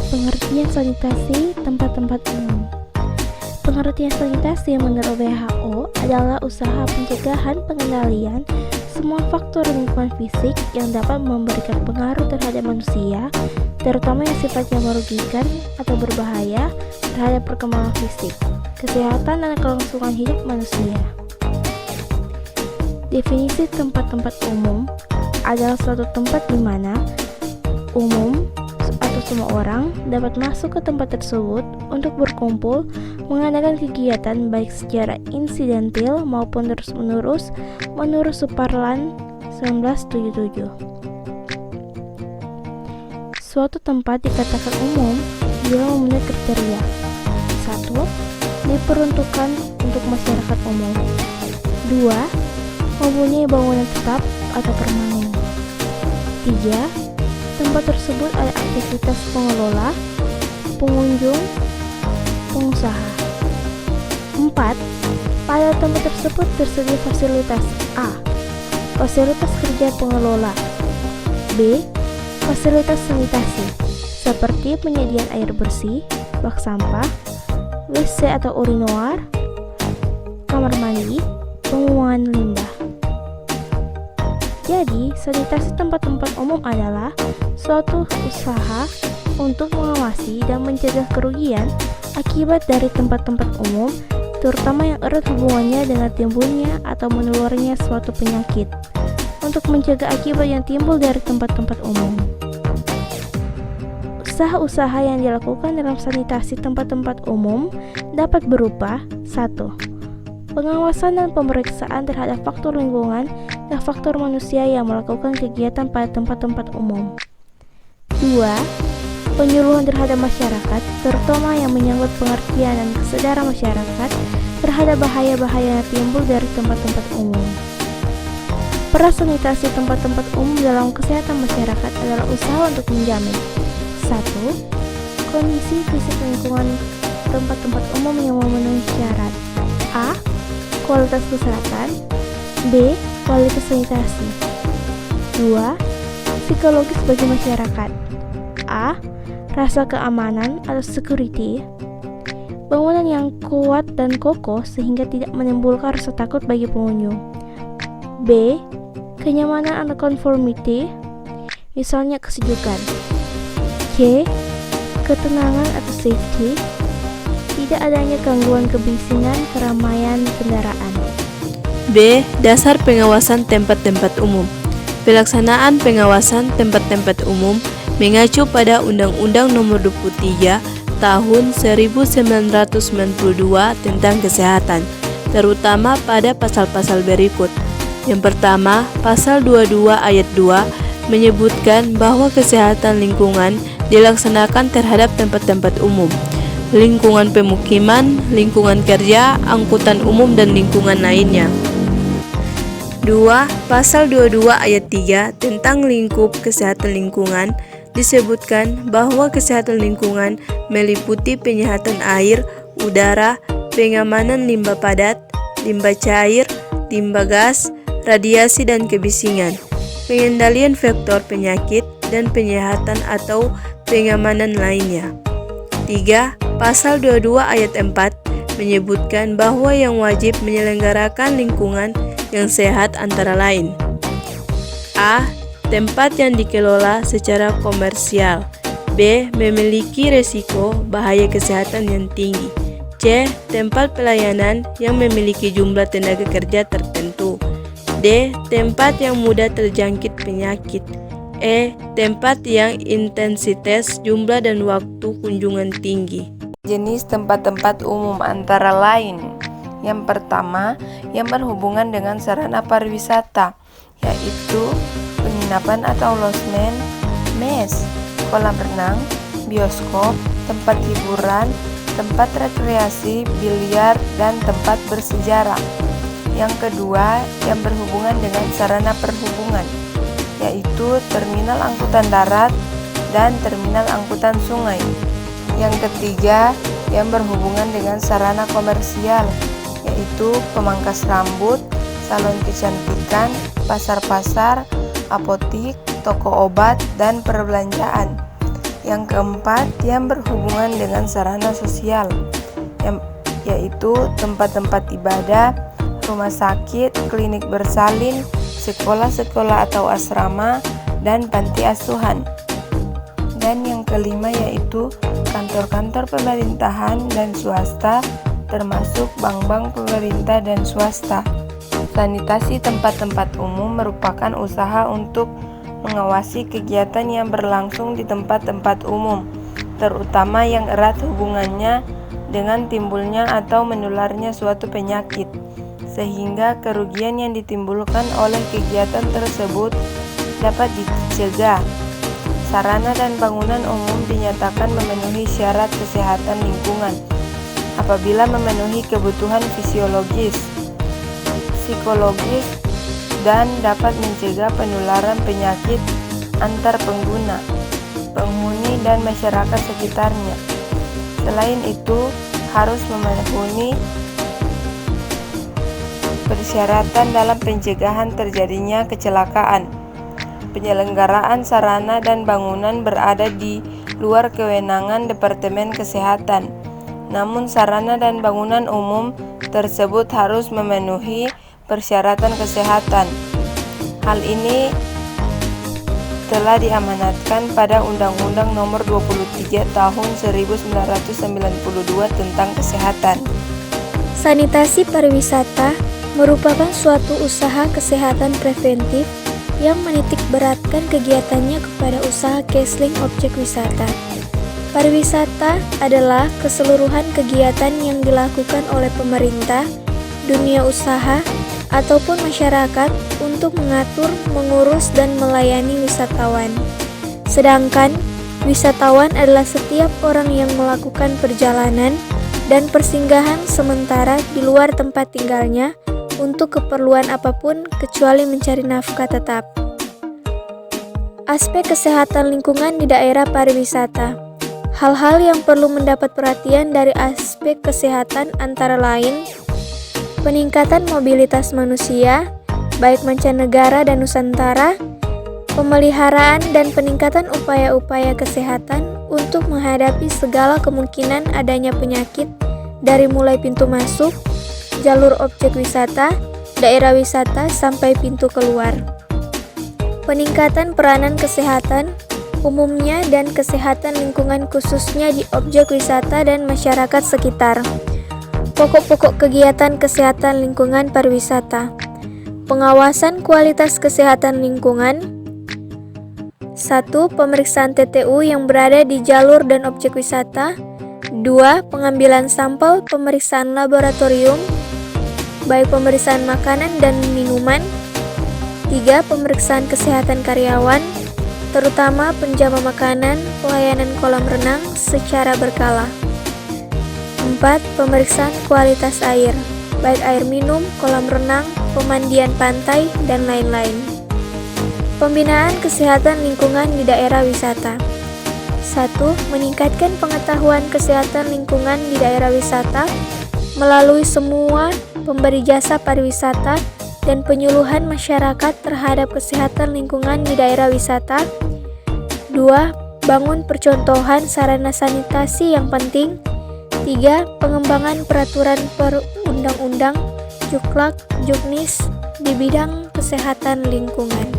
Pengertian sanitasi tempat-tempat umum. Pengertian sanitasi menurut WHO adalah usaha pencegahan pengendalian semua faktor lingkungan fisik yang dapat memberikan pengaruh terhadap manusia, terutama yang sifatnya merugikan atau berbahaya terhadap perkembangan fisik, kesehatan, dan kelangsungan hidup manusia. Definisi tempat-tempat umum adalah suatu tempat di mana umum atau semua orang dapat masuk ke tempat tersebut untuk berkumpul, mengadakan kegiatan baik secara insidental maupun terus-menerus menurut Suparlan 1977. Suatu tempat dikatakan umum bila memenuhi kriteria: 1. Diperuntukkan untuk masyarakat umum. 2. Mempunyai bangunan tetap atau permanen. 3. Tempat tersebut ada aktivitas pengelola, pengunjung, pengusaha. 4. Pada tempat tersebut tersedia fasilitas: A. Fasilitas kerja pengelola. B. Fasilitas sanitasi seperti penyediaan air bersih, bak sampah, WC atau urinoir, kamar mandi, pembuangan limbah. Jadi, sanitasi tempat-tempat umum adalah suatu usaha untuk mengawasi dan mencegah kerugian akibat dari tempat-tempat umum, terutama yang erat hubungannya dengan timbulnya atau menularnya suatu penyakit, untuk mencegah akibat yang timbul dari tempat-tempat umum. Usaha-usaha yang dilakukan dalam sanitasi tempat-tempat umum dapat berupa: 1. Pengawasan dan pemeriksaan terhadap faktor lingkungan dan faktor manusia yang melakukan kegiatan pada tempat-tempat umum. 2. Penyuluhan terhadap masyarakat, terutama yang menyangkut pengertian dan kesadaran masyarakat terhadap bahaya-bahaya yang timbul dari tempat-tempat umum. Peran sanitasi tempat-tempat umum dalam kesehatan masyarakat adalah usaha untuk menjamin: 1. Kondisi fisik lingkungan tempat-tempat umum yang memenuhi syarat: A. Kualitas kesehatan. B. Kualitas sanitasi. 2. Psikologis bagi masyarakat: A. Rasa keamanan atau security. Bangunan yang kuat dan kokoh sehingga tidak menimbulkan rasa takut bagi pengunjung. B. Kenyamanan atau conformity, misalnya kesejukan. C. Ketenangan atau safety, tidak adanya gangguan kebisingan keramaian kendaraan. B. Dasar pengawasan tempat-tempat umum. Pelaksanaan pengawasan tempat-tempat umum mengacu pada Undang-Undang Nomor 23 Tahun 1992 tentang kesehatan, terutama pada pasal-pasal berikut. Yang pertama, pasal 22 ayat 2 menyebutkan bahwa kesehatan lingkungan dilaksanakan terhadap tempat-tempat umum, lingkungan pemukiman, lingkungan kerja, angkutan umum, dan lingkungan lainnya. 2. Pasal 22 ayat 3 tentang lingkup kesehatan lingkungan disebutkan bahwa kesehatan lingkungan meliputi penyehatan air, udara, pengamanan limbah padat, limbah cair, limbah gas, radiasi dan kebisingan, pengendalian faktor penyakit, dan penyehatan atau pengamanan lainnya. 3. Pasal 22 ayat 4 menyebutkan bahwa yang wajib menyelenggarakan lingkungan yang sehat antara lain: A. Tempat yang dikelola secara komersial. B. Memiliki resiko bahaya kesehatan yang tinggi. C. Tempat pelayanan yang memiliki jumlah tenaga kerja tertentu. D. Tempat yang mudah terjangkit penyakit. E. Tempat yang intensitas jumlah dan waktu kunjungan tinggi. Jenis tempat-tempat umum antara lain: yang pertama, yang berhubungan dengan sarana pariwisata, yaitu penginapan atau losmen, mes, kolam renang, bioskop, tempat hiburan, tempat rekreasi, biliar, dan tempat bersejarah. Yang kedua, yang berhubungan dengan sarana perhubungan, yaitu terminal angkutan darat dan terminal angkutan sungai. Yang ketiga, yang berhubungan dengan sarana komersial, yaitu pemangkas rambut, salon kecantikan, pasar-pasar, apotik, toko obat, dan perbelanjaan. Yang keempat, yang berhubungan dengan sarana sosial, yaitu tempat-tempat ibadah, rumah sakit, klinik bersalin, sekolah-sekolah atau asrama, dan panti asuhan. Dan yang kelima yaitu kantor-kantor pemerintahan dan swasta, termasuk bank-bank pemerintah dan swasta. Sanitasi tempat-tempat umum merupakan usaha untuk mengawasi kegiatan yang berlangsung di tempat-tempat umum, terutama yang erat hubungannya dengan timbulnya atau menularnya suatu penyakit, sehingga kerugian yang ditimbulkan oleh kegiatan tersebut dapat dicegah. Sarana dan bangunan umum dinyatakan memenuhi syarat kesehatan lingkungan apabila memenuhi kebutuhan fisiologis, psikologis, dan dapat mencegah penularan penyakit antar pengguna, penghuni, dan masyarakat sekitarnya. Selain itu, harus memenuhi persyaratan dalam pencegahan terjadinya kecelakaan. Penyelenggaraan sarana dan bangunan berada di luar kewenangan Departemen Kesehatan. Namun sarana dan bangunan umum tersebut harus memenuhi persyaratan kesehatan. Hal ini telah diamanatkan pada Undang-Undang Nomor 23 Tahun 1992 tentang Kesehatan. Sanitasi pariwisata merupakan suatu usaha kesehatan preventif yang menitik beratkan kegiatannya kepada usaha cashless objek wisata. Pariwisata adalah keseluruhan kegiatan yang dilakukan oleh pemerintah, dunia usaha, ataupun masyarakat untuk mengatur, mengurus, dan melayani wisatawan. Sedangkan wisatawan adalah setiap orang yang melakukan perjalanan dan persinggahan sementara di luar tempat tinggalnya untuk keperluan apapun kecuali mencari nafkah tetap. Aspek kesehatan lingkungan di daerah pariwisata. Hal-hal yang perlu mendapat perhatian dari aspek kesehatan antara lain peningkatan mobilitas manusia, baik mancanegara dan nusantara, pemeliharaan dan peningkatan upaya-upaya kesehatan untuk menghadapi segala kemungkinan adanya penyakit dari mulai pintu masuk, jalur objek wisata, daerah wisata, sampai pintu keluar. Peningkatan peranan kesehatan umumnya dan kesehatan lingkungan khususnya di objek wisata dan masyarakat sekitar. Pokok-pokok kegiatan kesehatan lingkungan pariwisata. Pengawasan kualitas kesehatan lingkungan. 1. Pemeriksaan TTU yang berada di jalur dan objek wisata. 2. Pengambilan sampel pemeriksaan laboratorium, baik pemeriksaan makanan dan minuman. 3. Pemeriksaan kesehatan karyawan, terutama penjaga makanan, pelayanan kolam renang secara berkala. 4. Pemeriksaan kualitas air, baik air minum, kolam renang, pemandian pantai, dan lain-lain. Pembinaan kesehatan lingkungan di daerah wisata. 1. Meningkatkan pengetahuan kesehatan lingkungan di daerah wisata melalui semua pemberi jasa pariwisata dan penyuluhan masyarakat terhadap kesehatan lingkungan di daerah wisata. 2. Bangun percontohan sarana sanitasi yang penting. 3. Pengembangan peraturan perundang-undang, Juklak, Juknis di bidang kesehatan lingkungan.